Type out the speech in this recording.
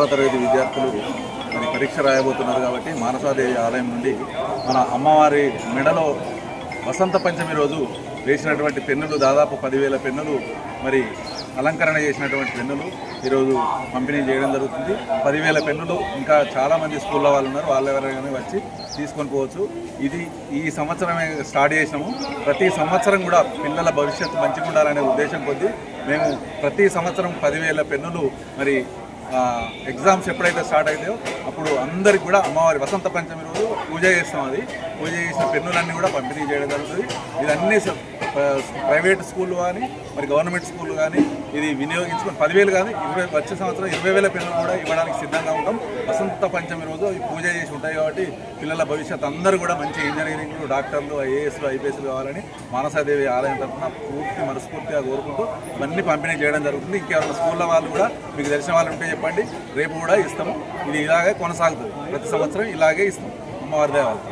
10వ తరగతి విద్యార్థులు మరి పరీక్ష రాయబోతున్నారు కాబట్టి మానసాదేవి ఆలయం నుండి మన అమ్మవారి మెడలో వసంత పంచమి రోజు వేసినటువంటి పెన్నులు దాదాపు 10,000 పెన్నులు మరి అలంకరణ చేసినటువంటి పెన్నులు ఈరోజు పంపిణీ చేయడం జరుగుతుంది. 10,000 పెన్నులు ఇంకా చాలామంది స్కూల్లో వాళ్ళు ఉన్నారు, వాళ్ళు ఎవరైనా వచ్చి తీసుకొని పోవచ్చు. ఇది ఈ సంవత్సరమే స్టార్ట్ చేసినాము. ప్రతి సంవత్సరం కూడా పిల్లల భవిష్యత్తు మంచిగా ఉండాలనే ఉద్దేశం కొద్దీ మేము ప్రతి సంవత్సరం 10,000 పెన్నులు మరి ఎగ్జామ్స్ ఎప్పుడైతే స్టార్ట్ అవుతాయో అప్పుడు అందరికి కూడా అమ్మవారి వసంత పంచమి రోజు పూజ చేస్తాం. అది పూజ చేసిన పెన్నులన్నీ కూడా పంపిణీ చేయడం జరుగుతుంది. ఇదన్నీ ప్రైవేట్ స్కూళ్ళు కానీ మరి గవర్నమెంట్ స్కూళ్ళు కానీ ఇది వినియోగించుకొని 10,000 కానీ వచ్చే సంవత్సరం 20,000 పెన్నులు కూడా ఇవ్వడానికి సిద్ధంగా ఉంటాం. వసంత పంచమి రోజు ఈ పూజ చేసి ఉంటాయి కాబట్టి పిల్లల భవిష్యత్తు అందరూ కూడా మంచి ఇంజనీరింగ్లు, డాక్టర్లు, ఐఏఎస్లు, ఐపీఎస్లు కావాలని మానసాదేవి ఆలయం తరఫున మనస్ఫూర్తిగా కోరుకుంటూ ఇవన్నీ పంపిణీ చేయడం జరుగుతుంది. ఇంకేమైనా స్కూళ్ళ వాళ్ళు కూడా మీకు తెలిసిన వాళ్ళు ఉంటే చెప్పండి, రేపు కూడా ఇస్తాము. ఇది ఇలాగే కొనసాగుతుంది, ప్రతి సంవత్సరం ఇలాగే ఇస్తాం. అమ్మవారి దేవాలయం.